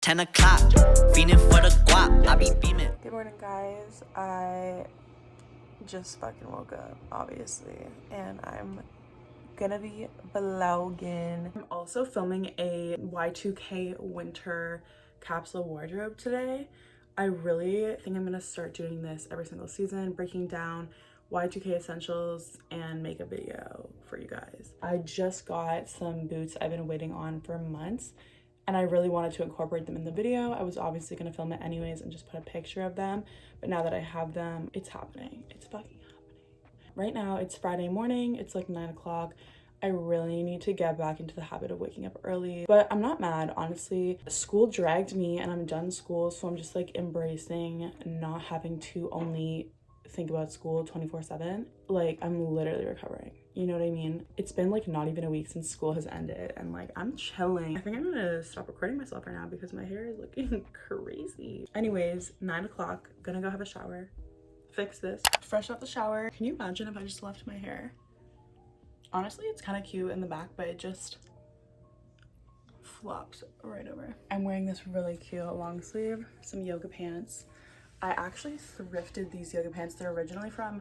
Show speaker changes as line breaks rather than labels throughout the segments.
10 o'clock, fiending for the guap, I be beaming.
Good morning, guys. I just fucking woke up, obviously, and I'm gonna be vlogging. I'm also filming a Y2K winter capsule wardrobe today. I really think I'm gonna start doing this every single season, breaking down Y2K essentials and make a video for you guys. I just got some boots I've been waiting on for months, and I really wanted to incorporate them in the video. I was obviously gonna film it anyways and just put a picture of them, but now that I have them, it's happening. It's fucking happening. Right now, it's Friday morning, it's like 9 o'clock. I really need to get back into the habit of waking up early, but I'm not mad, honestly. School dragged me and I'm done school, so I'm just like embracing not having to only think about school 24/7. Like, I'm literally recovering, you know what I mean? It's been like not even a week since school has ended and like I'm chilling. I think I'm gonna stop recording myself right now because my hair is looking crazy. Anyways, 9 o'clock, gonna go have a shower, fix this, fresh out the shower. Can you imagine if I just left my hair? Honestly, it's kind of cute in the back, but it just flops right over. I'm wearing this really cute long sleeve, some yoga pants. I actually thrifted these yoga pants. They're originally from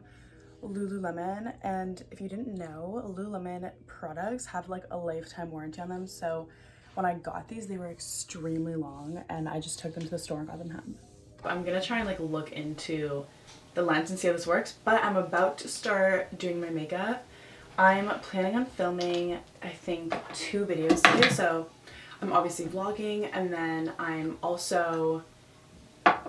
Lululemon, and if you didn't know, Lululemon products have like a lifetime warranty on them. So when I got these, they were extremely long, and I just took them to the store and got them home. I'm gonna try and like look into the lens and see how this works, but I'm about to start doing my makeup. I'm planning on filming, I think, 2 videos today. So I'm obviously vlogging, and then I'm also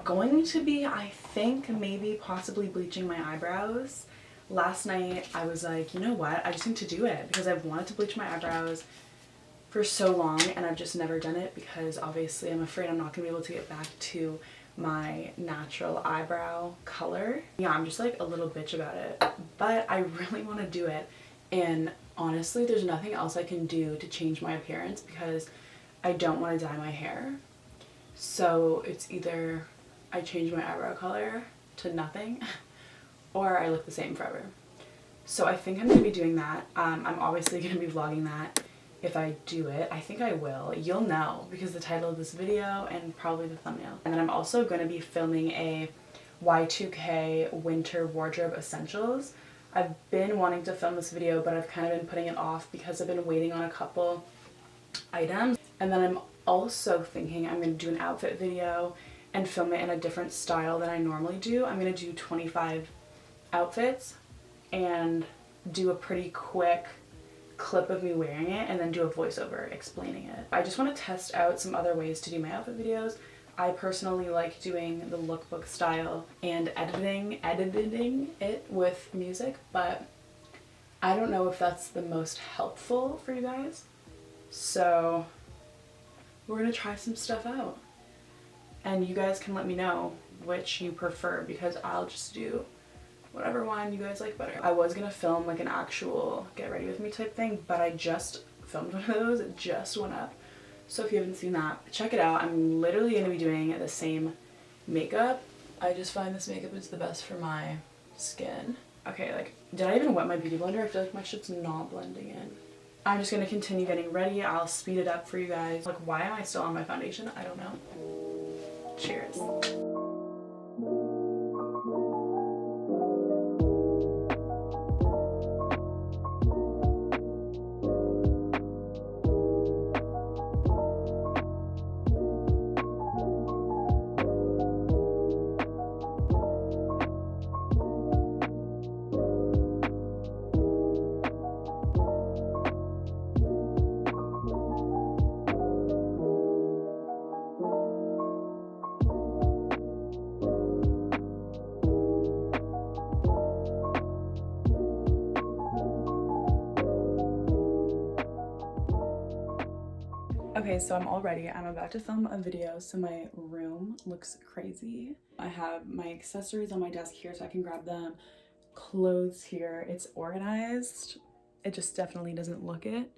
going to be, I think, maybe possibly bleaching my eyebrows. Last night I was like, you know what, I just need to do it because I've wanted to bleach my eyebrows for so long and I've just never done it because obviously I'm afraid I'm not gonna be able to get back to my natural eyebrow color. Yeah, I'm just like a little bitch about it, but I really want to do it. And honestly, there's nothing else I can do to change my appearance because I don't want to dye my hair. So it's either I change my eyebrow color to nothing or I look the same forever. So I think I'm going to be doing that. I'm obviously going to be vlogging that if I do it. I think I will. You'll know because the title of this video and probably the thumbnail. And then I'm also going to be filming a Y2K winter wardrobe essentials. I've been wanting to film this video, but I've kind of been putting it off because I've been waiting on a couple items. And then I'm also thinking I'm going to do an outfit video and film it in a different style than I normally do. I'm going to do 25 outfits and do a pretty quick clip of me wearing it and then do a voiceover explaining it. I just want to test out some other ways to do my outfit videos. I personally like doing the lookbook style and editing it with music, but I don't know if that's the most helpful for you guys. So we're gonna try some stuff out. And you guys can let me know which you prefer because I'll just do whatever one you guys like better. I was gonna film like an actual get ready with me type thing, but I just filmed one of those. It just went up. So if you haven't seen that, check it out. I'm literally going to be doing the same makeup. I just find this makeup is the best for my skin. Okay, like, did I even wet my beauty blender? I feel like my shit's not blending in. I'm just going to continue getting ready. I'll speed it up for you guys. Like, why am I still on my foundation? I don't know. Cheers. Okay, so I'm all ready. I'm about to film a video, so my room looks crazy. I have my accessories on my desk here so I can grab them. Clothes here. It's organized. It just definitely doesn't look it.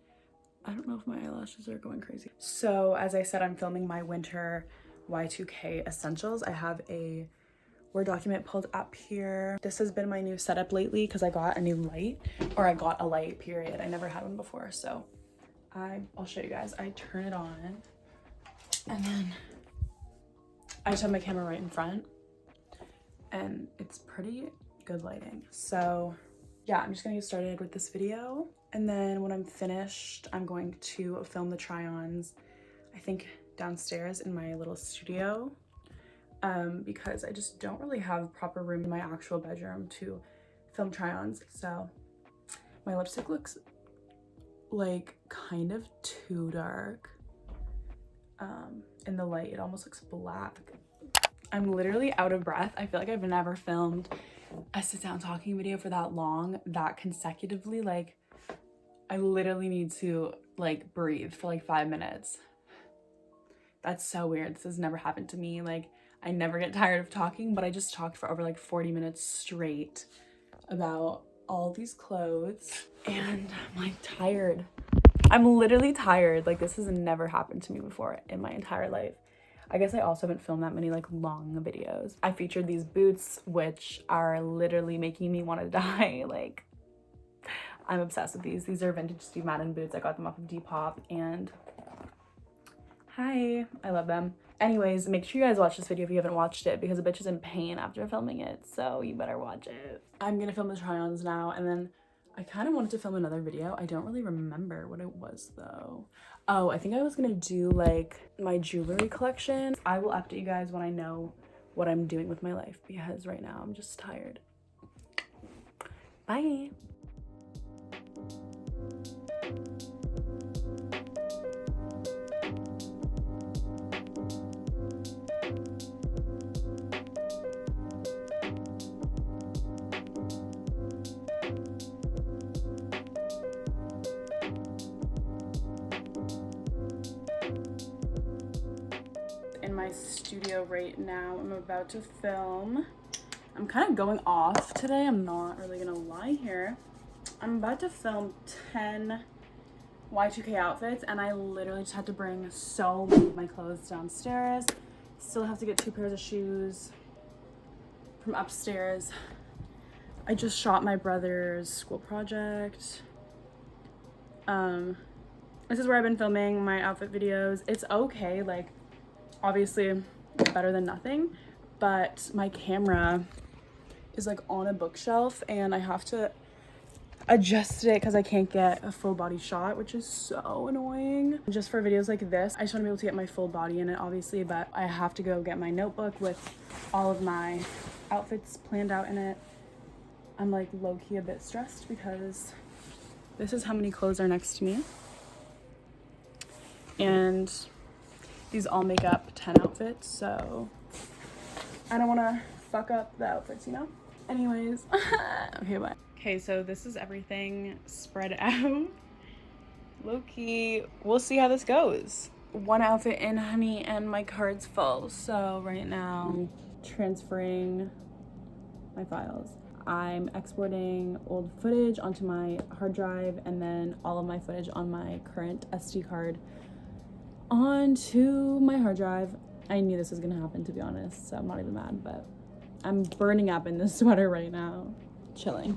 I don't know if my eyelashes are going crazy. So as I said, I'm filming my winter Y2K essentials. I have a Word document pulled up here. This has been my new setup lately because I got a new light, or I got a light, period. I never had one before, so I'll show you guys. I turn it on and then I just have my camera right in front and it's pretty good lighting. So yeah, I'm just gonna get started with this video. And then when I'm finished, I'm going to film the try-ons, I think downstairs in my little studio, because I just don't really have proper room in my actual bedroom to film try-ons. So my lipstick looks like kind of too dark. In the light, it almost looks black. I'm literally out of breath. I feel like I've never filmed a sit-down talking video for that long, that consecutively. Like, I literally need to like breathe for like 5 minutes. That's so weird. This has never happened to me. Like, I never get tired of talking, but I just talked for over like 40 minutes straight about all these clothes and I'm like tired. I'm literally tired. Like, this has never happened to me before in my entire life. I guess I also haven't filmed that many like long videos. I featured these boots, which are literally making me want to die. Like, I'm obsessed with these. These are vintage Steve Madden boots. I got them off of Depop and hi, I love them. Anyways, make sure you guys watch this video if you haven't watched it because the bitch is in pain after filming it, so you better watch it. I'm gonna film the try-ons now, and then I kind of wanted to film another video. I don't really remember what it was though. Oh, I think I was gonna do like my jewelry collection. I will update you guys when I know what I'm doing with my life because right now I'm just tired. Bye. In my studio right now, I'm about to film. I'm kind of going off today, I'm not really gonna lie here. I'm about to film 10 Y2K outfits and I literally just had to bring so many of my clothes downstairs. Still have to get 2 pairs of shoes from upstairs. I just shot my brother's school project. This is where I've been filming my outfit videos. It's okay, like obviously it's better than nothing, but my camera is like on a bookshelf and I have to adjust it because I can't get a full body shot, which is so annoying. Just for videos like this, I just want to be able to get my full body in it obviously, but I have to go get my notebook with all of my outfits planned out in it. I'm like low-key a bit stressed because this is how many clothes are next to me. And these all make up 10 outfits, so I don't want to fuck up the outfits, you know? Anyways, okay, bye. Okay, so this is everything spread out. Low-key, we'll see how this goes. One outfit in, honey, and my card's full. So right now, transferring my files. I'm exporting old footage onto my hard drive and then all of my footage on my current SD card onto my hard drive. I knew this was gonna happen, to be honest, so I'm not even mad, but I'm burning up in this sweater right now. Chilling.